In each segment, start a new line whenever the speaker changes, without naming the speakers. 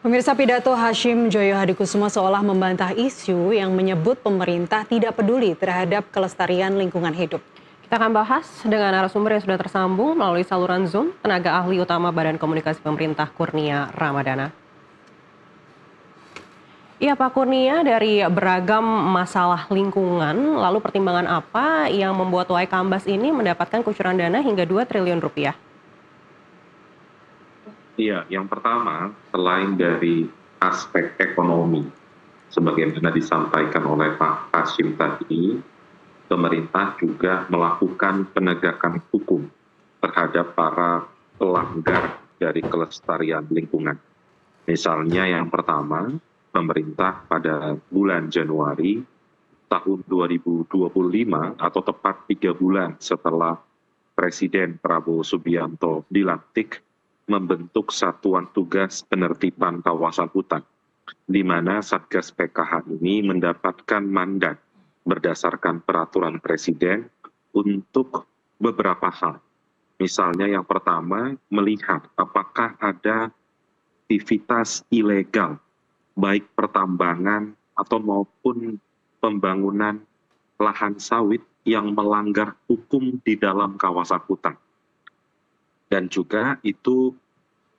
Pemirsa, pidato Hashim Joyo Hadikusumo seolah membantah isu yang menyebut pemerintah tidak peduli terhadap kelestarian lingkungan hidup.
Kita akan bahas dengan narasumber yang sudah tersambung melalui saluran Zoom, tenaga ahli utama Badan Komunikasi Pemerintah Kurnia Ramadana. Iya Pak Kurnia, dari beragam masalah lingkungan, lalu pertimbangan apa yang membuat Waikambas ini mendapatkan kucuran dana hingga 2 triliun rupiah?
Iya, yang pertama, selain dari aspek ekonomi, sebagaimana disampaikan oleh Pak Hashim tadi, pemerintah juga melakukan penegakan hukum terhadap para pelanggar dari kelestarian lingkungan. Misalnya yang pertama, pemerintah pada bulan Januari tahun 2025 atau tepat 3 bulan setelah Presiden Prabowo Subianto dilantik, membentuk Satuan Tugas Penertiban Kawasan Hutan, di mana Satgas PKH ini mendapatkan mandat berdasarkan peraturan Presiden untuk beberapa hal. Misalnya yang pertama, melihat apakah ada aktivitas ilegal, baik pertambangan atau maupun pembangunan lahan sawit yang melanggar hukum di dalam kawasan hutan. Dan juga itu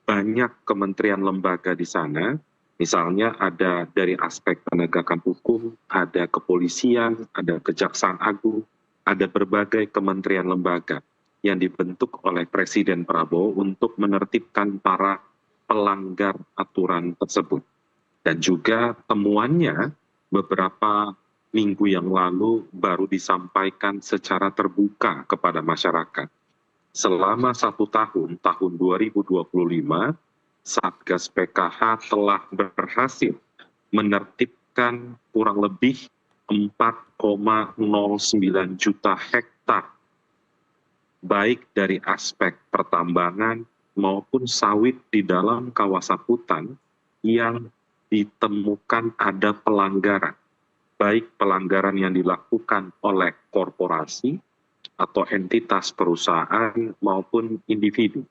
banyak kementerian lembaga di sana, misalnya ada dari aspek penegakan hukum, ada kepolisian, ada kejaksaan agung, ada berbagai kementerian lembaga yang dibentuk oleh Presiden Prabowo untuk menertibkan para pelanggar aturan tersebut. Dan juga temuannya beberapa minggu yang lalu baru disampaikan secara terbuka kepada masyarakat. Selama 1 tahun, tahun 2025, Satgas PKH telah berhasil menertibkan kurang lebih 4,09 juta hektar, baik dari aspek pertambangan maupun sawit di dalam kawasan hutan yang ditemukan ada pelanggaran, baik pelanggaran yang dilakukan oleh korporasi atau entitas perusahaan maupun individu.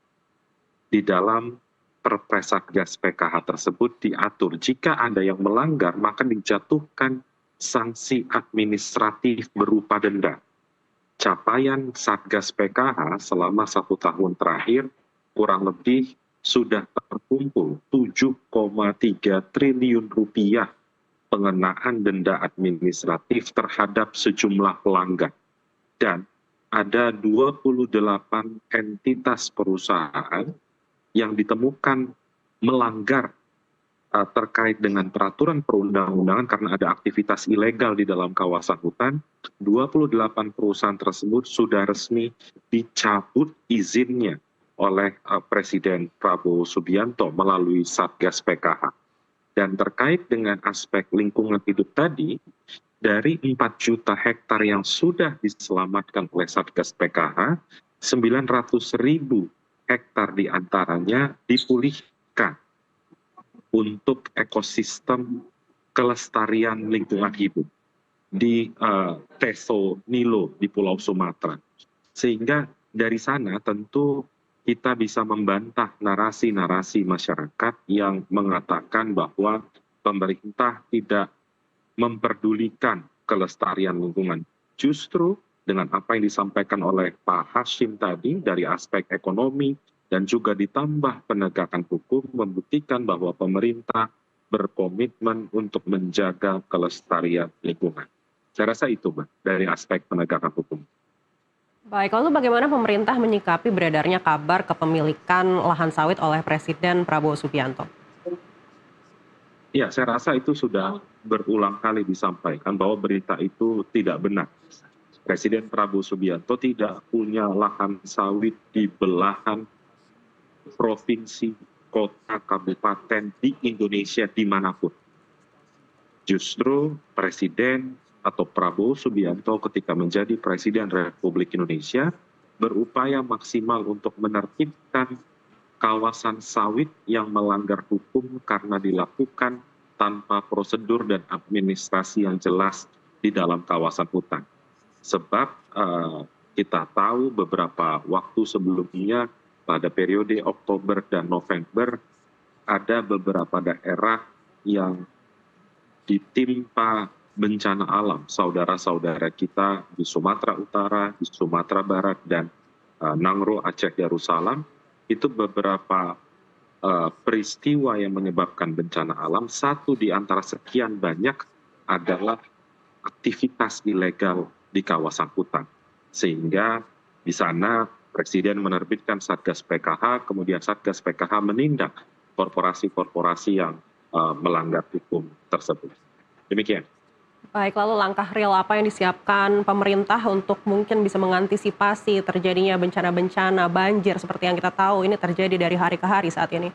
Di dalam Perpres Satgas PKH tersebut diatur jika ada yang melanggar maka dijatuhkan sanksi administratif berupa denda. Capaian Satgas PKH selama 1 tahun terakhir kurang lebih sudah terkumpul 7,3 triliun rupiah pengenaan denda administratif terhadap sejumlah pelanggar. Dan ada 28 entitas perusahaan yang ditemukan melanggar terkait dengan peraturan perundang-undangan karena ada aktivitas ilegal di dalam kawasan hutan. 28 perusahaan tersebut sudah resmi dicabut izinnya oleh Presiden Prabowo Subianto melalui Satgas PKH. Dan terkait dengan aspek lingkungan hidup tadi, dari 4 juta hektar yang sudah diselamatkan oleh Satgas PKH, 900.000 hektar diantaranya dipulihkan untuk ekosistem kelestarian lingkungan hidup di Teso Nilo di Pulau Sumatera. Sehingga dari sana tentu kita bisa membantah narasi-narasi masyarakat yang mengatakan bahwa pemerintah tidak memperdulikan kelestarian lingkungan. Justru dengan apa yang disampaikan oleh Pak Hashim tadi dari aspek ekonomi dan juga ditambah penegakan hukum membuktikan bahwa pemerintah berkomitmen untuk menjaga kelestarian lingkungan. Saya rasa itu, Mbak, dari aspek penegakan hukum.
Baik, lalu bagaimana pemerintah menyikapi beredarnya kabar kepemilikan lahan sawit oleh Presiden Prabowo Subianto?
Ya, saya rasa itu sudah berulang kali disampaikan bahwa berita itu tidak benar. Presiden Prabowo Subianto tidak punya lahan sawit di belahan provinsi, kota, kabupaten di Indonesia dimanapun. Justru Presiden atau Prabowo Subianto ketika menjadi Presiden Republik Indonesia berupaya maksimal untuk menertibkan kawasan sawit yang melanggar hukum karena dilakukan tanpa prosedur dan administrasi yang jelas di dalam kawasan hutan. Sebab kita tahu beberapa waktu sebelumnya pada periode Oktober dan November ada beberapa daerah yang ditimpa bencana alam, saudara-saudara kita di Sumatera Utara, di Sumatera Barat, dan Nangro, Aceh, Darussalam, itu beberapa peristiwa yang menyebabkan bencana alam. Satu di antara sekian banyak adalah aktivitas ilegal di kawasan hutan. Sehingga di sana Presiden menerbitkan Satgas PKH, kemudian Satgas PKH menindak korporasi-korporasi yang melanggar hukum tersebut. Demikian.
Baik, lalu langkah real apa yang disiapkan pemerintah untuk mungkin bisa mengantisipasi terjadinya bencana-bencana banjir seperti yang kita tahu ini terjadi dari hari ke hari saat ini?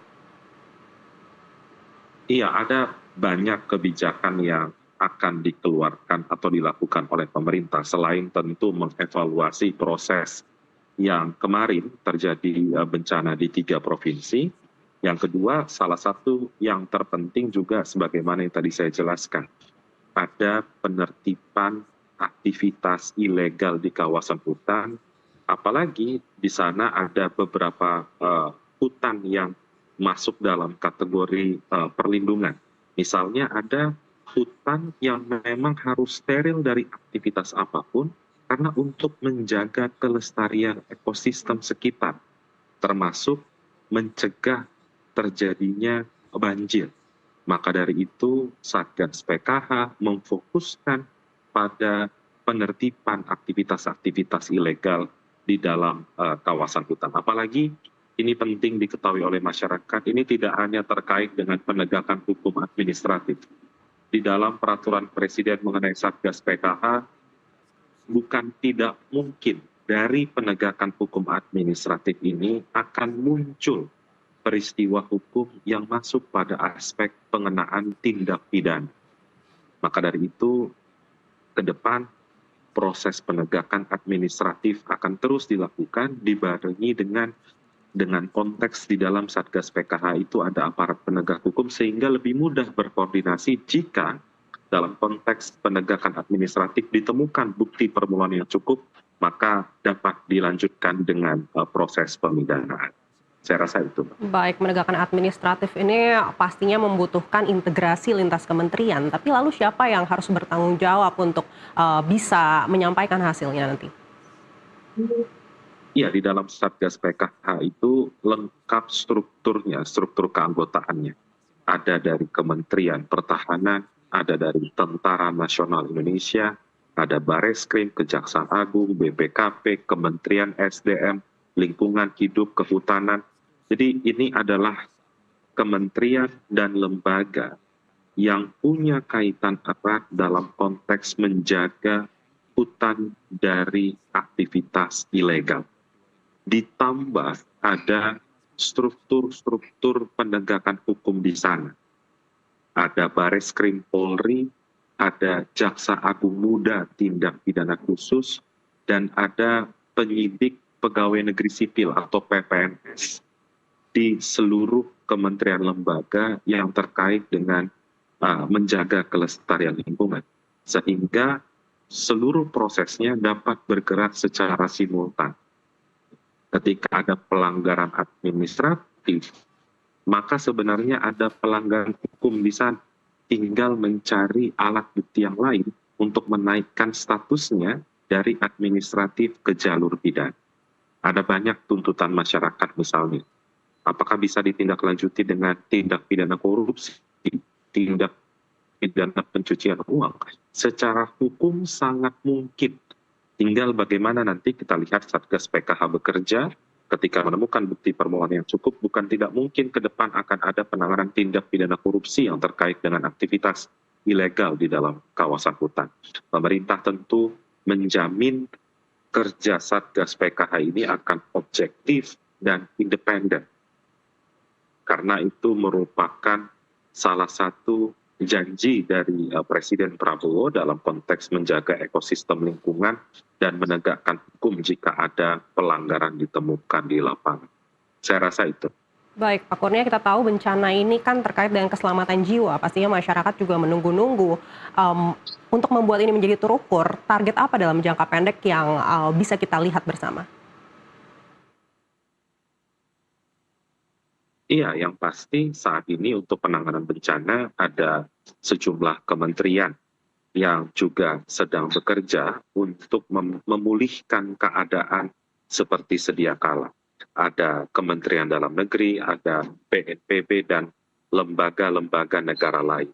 Iya, ada banyak kebijakan yang akan dikeluarkan atau dilakukan oleh pemerintah selain tentu mengevaluasi proses yang kemarin terjadi bencana di 3 provinsi. Yang kedua, salah satu yang terpenting juga sebagaimana yang tadi saya jelaskan, ada penertiban aktivitas ilegal di kawasan hutan, apalagi di sana ada beberapa hutan yang masuk dalam kategori perlindungan. Misalnya ada hutan yang memang harus steril dari aktivitas apapun karena untuk menjaga kelestarian ekosistem sekitar, termasuk mencegah terjadinya banjir. Maka dari itu Satgas PKH memfokuskan pada penertiban aktivitas-aktivitas ilegal di dalam kawasan hutan. Apalagi ini penting diketahui oleh masyarakat, ini tidak hanya terkait dengan penegakan hukum administratif. Di dalam peraturan Presiden mengenai Satgas PKH, bukan tidak mungkin dari penegakan hukum administratif ini akan muncul peristiwa hukum yang masuk pada aspek pengenaan tindak pidana. Maka dari itu, ke depan proses penegakan administratif akan terus dilakukan dibarengi dengan konteks di dalam Satgas PKH itu ada aparat penegak hukum sehingga lebih mudah berkoordinasi jika dalam konteks penegakan administratif ditemukan bukti permulaan yang cukup, maka dapat dilanjutkan dengan proses pemidanaan. Saya rasa itu.
Baik, menegakkan administratif ini pastinya membutuhkan integrasi lintas kementerian. Tapi lalu siapa yang harus bertanggung jawab untuk bisa menyampaikan hasilnya nanti?
Ya, di dalam Satgas PKH itu lengkap strukturnya, struktur keanggotaannya. Ada dari Kementerian Pertahanan, ada dari Tentara Nasional Indonesia, ada Bareskrim, Kejaksaan Agung, BPKP, Kementerian SDM, Lingkungan Hidup, Kehutanan. Jadi ini adalah kementerian dan lembaga yang punya kaitan erat dalam konteks menjaga hutan dari aktivitas ilegal. Ditambah ada struktur-struktur penegakan hukum di sana. Ada Bareskrim Polri, ada Jaksa Agung Muda Tindak Pidana Khusus, dan ada penyidik pegawai negeri sipil atau PPNS di seluruh kementerian lembaga yang terkait dengan menjaga kelestarian lingkungan. Sehingga seluruh prosesnya dapat bergerak secara simultan. Ketika ada pelanggaran administratif, maka sebenarnya ada pelanggaran hukum di sana. Tinggal mencari alat bukti yang lain untuk menaikkan statusnya dari administratif ke jalur pidana. Ada banyak tuntutan masyarakat misalnya. Apakah bisa ditindaklanjuti dengan tindak pidana korupsi, tindak pidana pencucian uang? Secara hukum sangat mungkin. Tinggal bagaimana nanti kita lihat Satgas PKH bekerja, ketika menemukan bukti permulaan yang cukup, bukan tidak mungkin ke depan akan ada penanganan tindak pidana korupsi yang terkait dengan aktivitas ilegal di dalam kawasan hutan. Pemerintah tentu menjamin kerja Satgas PKH ini akan objektif dan independen. Karena itu merupakan salah satu janji dari Presiden Prabowo dalam konteks menjaga ekosistem lingkungan dan menegakkan hukum jika ada pelanggaran ditemukan di lapangan. Saya rasa itu.
Baik, Pak Kurnia, kita tahu bencana ini kan terkait dengan keselamatan jiwa. Pastinya masyarakat juga menunggu-nunggu. Untuk membuat ini menjadi terukur, target apa dalam jangka pendek yang bisa kita lihat bersama?
Iya, yang pasti saat ini untuk penanganan bencana ada sejumlah kementerian yang juga sedang bekerja untuk memulihkan keadaan seperti sedia kala. Ada Kementerian Dalam Negeri, ada BNPB, dan lembaga-lembaga negara lain.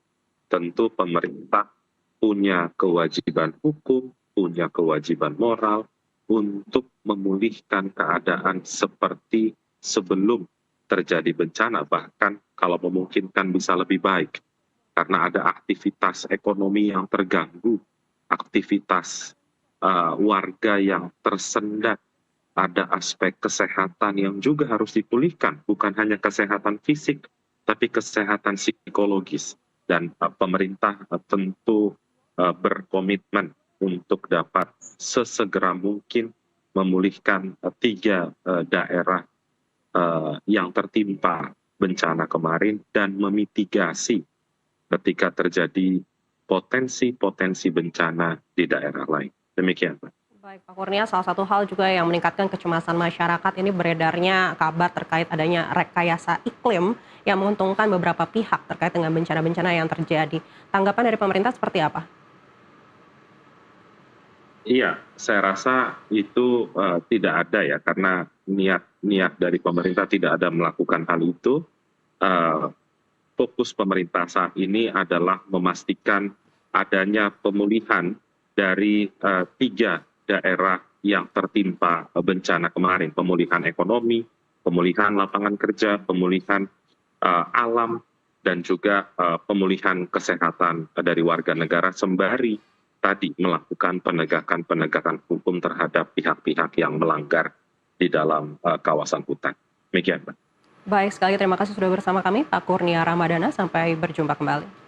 Tentu pemerintah punya kewajiban hukum, punya kewajiban moral untuk memulihkan keadaan seperti sebelum terjadi bencana, bahkan kalau memungkinkan bisa lebih baik. Karena ada aktivitas ekonomi yang terganggu, aktivitas warga yang tersendat, ada aspek kesehatan yang juga harus dipulihkan, bukan hanya kesehatan fisik, tapi kesehatan psikologis. Dan pemerintah tentu berkomitmen untuk dapat sesegera mungkin memulihkan 3 daerah yang tertimpa bencana kemarin dan memitigasi ketika terjadi potensi-potensi bencana di daerah lain. Demikian, Pak.
Baik, Pak Kurnia, salah satu hal juga yang meningkatkan kecemasan masyarakat ini beredarnya kabar terkait adanya rekayasa iklim yang menguntungkan beberapa pihak terkait dengan bencana-bencana yang terjadi. Tanggapan dari pemerintah seperti apa?
Iya, saya rasa itu tidak ada ya, karena niat dari pemerintah tidak ada melakukan hal itu. Eh, Fokus pemerintah saat ini adalah memastikan adanya pemulihan dari 3 daerah yang tertimpa bencana kemarin. Pemulihan ekonomi, pemulihan lapangan kerja, pemulihan alam, dan juga pemulihan kesehatan dari warga negara sembari tadi melakukan penegakan hukum terhadap pihak-pihak yang melanggar di dalam kawasan hutan. Demikian, Pak.
Baik, sekali lagi terima kasih sudah bersama kami, Pak Kurnia Ramadana. Sampai berjumpa kembali.